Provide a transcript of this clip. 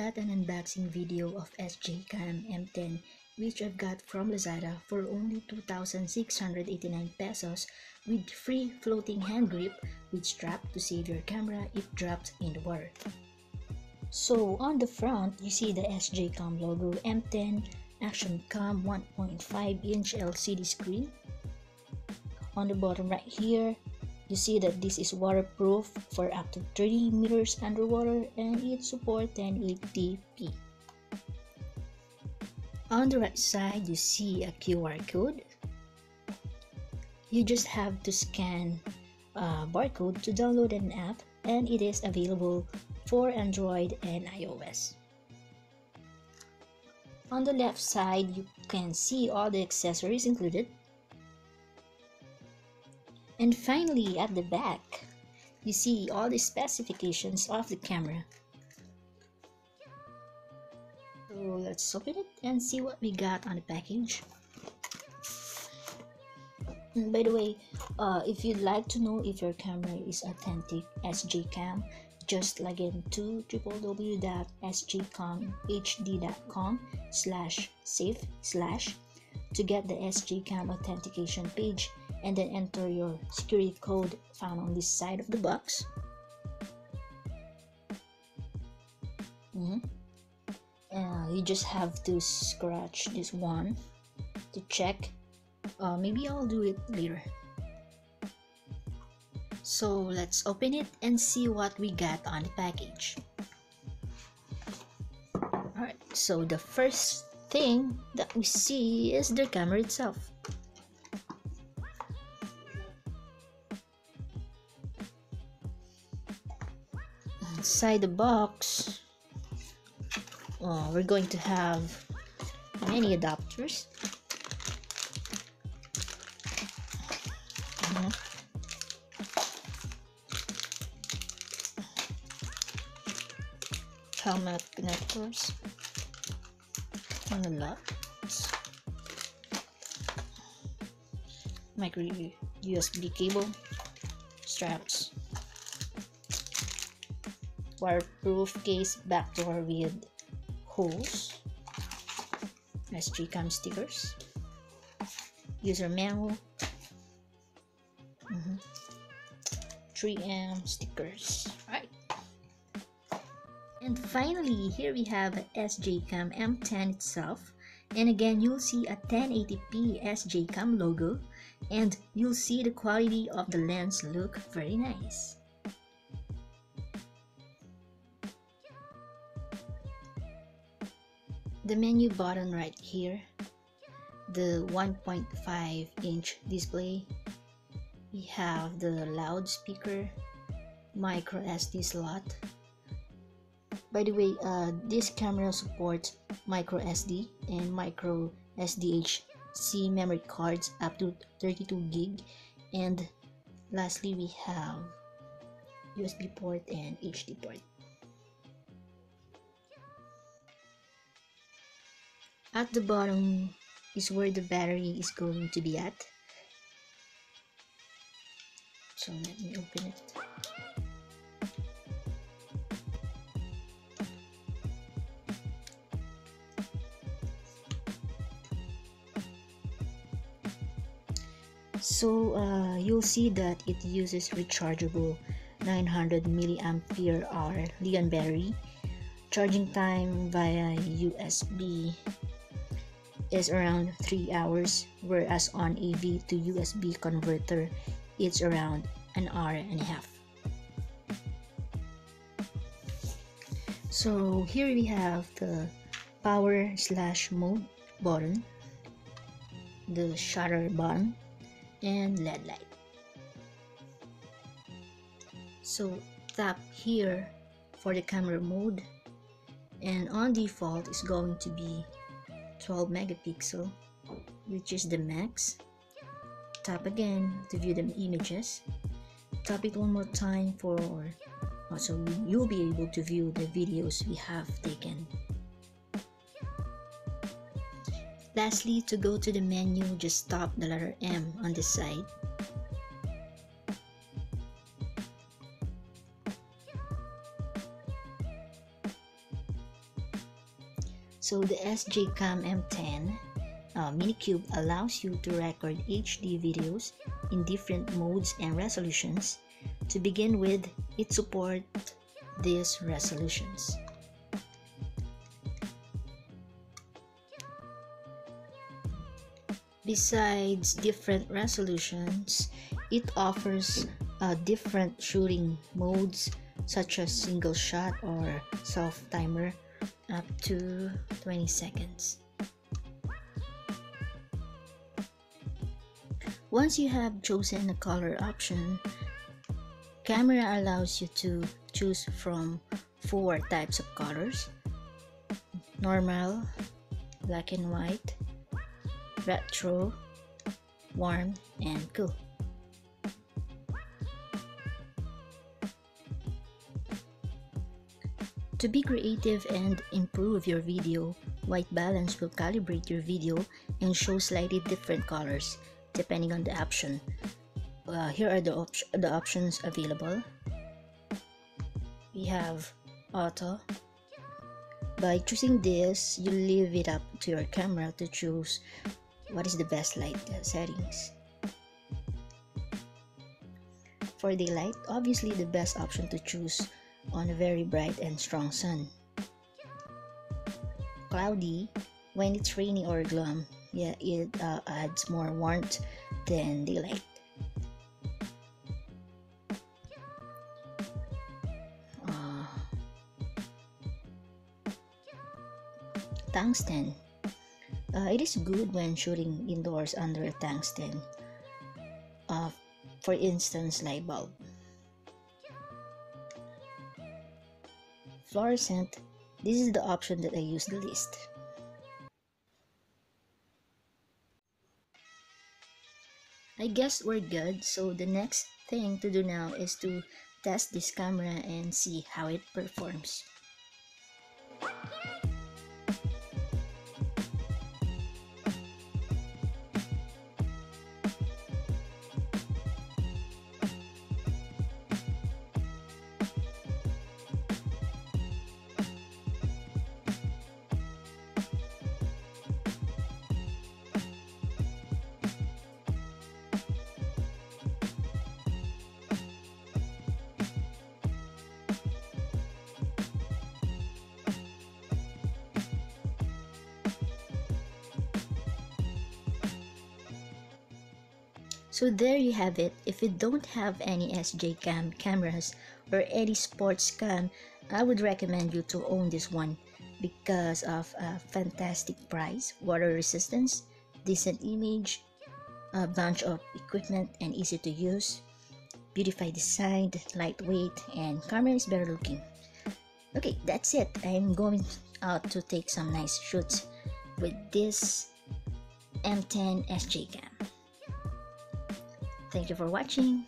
got an unboxing video of SJCAM M10 which I've got from Lazada for only 2,689 pesos with free floating hand grip with strap to save your camera if dropped in the water. So on the front, you see the SJCAM logo, M10 Action Cam 1.5-inch LCD screen. On the bottom right here, you see that this is waterproof for up to 30 meters underwater and it supports 1080p. On the right side, you see a QR code. You just have to scan a barcode to download an app, and it is available for Android and iOS. On the left side, you can see all the accessories included. And finally, at the back, you see all the specifications of the camera. So let's open it and see what we got on the package. And by the way, if you'd like to know if your camera is authentic SJCAM, just log in to www.sjcamhd.com/safe/ to get the SJCAM authentication page, and then enter your security code found on this side of the box. You just have to scratch this one to check. Maybe I'll do it later. So let's open it and see what we got on the package. Alright, so the first thing that we see is the camera itself. Inside the box, we're going to have many adapters. Helmet connectors and a lot. Micro USB cable, straps, waterproof case back door with holes, SJCAM stickers, user manual, 3M stickers, right? And finally, here we have a SJCAM M10 itself, and again you'll see a 1080p SJCAM logo, and you'll see the quality of the lens look very nice. The menu button right here, the 1.5-inch display, we have the loudspeaker, micro SD slot. By the way, this camera supports micro SD and micro SDHC memory cards up to 32 gig, and lastly we have USB port and HD port. At the bottom is where the battery is going to be at. So let me open it. So you'll see that it uses rechargeable 900 mAh Li-ion battery. Charging time via USB is around 3 hours, whereas on AV to USB converter it's around an hour and a half. So here we have the power/mode button, the shutter button, and LED light. So tap here for the camera mode, and on default is going to be 12 megapixel, which is the max. Tap again to view the images. Tap it one more time for so you'll be able to view the videos we have taken. Lastly, to go to the menu, just tap the letter M on the side. So the SJCAM M10 Minicube allows you to record HD videos in different modes and resolutions. To begin with, it supports these resolutions. Besides different resolutions, it offers different shooting modes such as single shot or soft timer up to 20 seconds. Once you have chosen a color option, camera allows you to choose from 4 types of colors: normal, black and white, retro, warm, and cool. To be creative and improve your video, white balance will calibrate your video and show slightly different colors depending on the option. Here are the options available. We have auto. By choosing this, you leave it up to your camera to choose what is the best light settings. For daylight, obviously the best option to choose on a very bright and strong sun. Cloudy, when it's rainy or glum, it adds more warmth than daylight. Tungsten. It is good when shooting indoors under a tungsten. For instance, light bulb. Fluorescent. This is the option that I use the least. I guess we're good, so the next thing to do now is to test this camera and see how it performs. So there you have it. If you don't have any SJCAM cameras or any sports cam, I would recommend you to own this one because of a fantastic price, water resistance, decent image, a bunch of equipment and easy to use, beautifully designed, lightweight, and camera is better looking. Okay, that's it. I'm going out to take some nice shoots with this M10 SJCAM. Thank you for watching.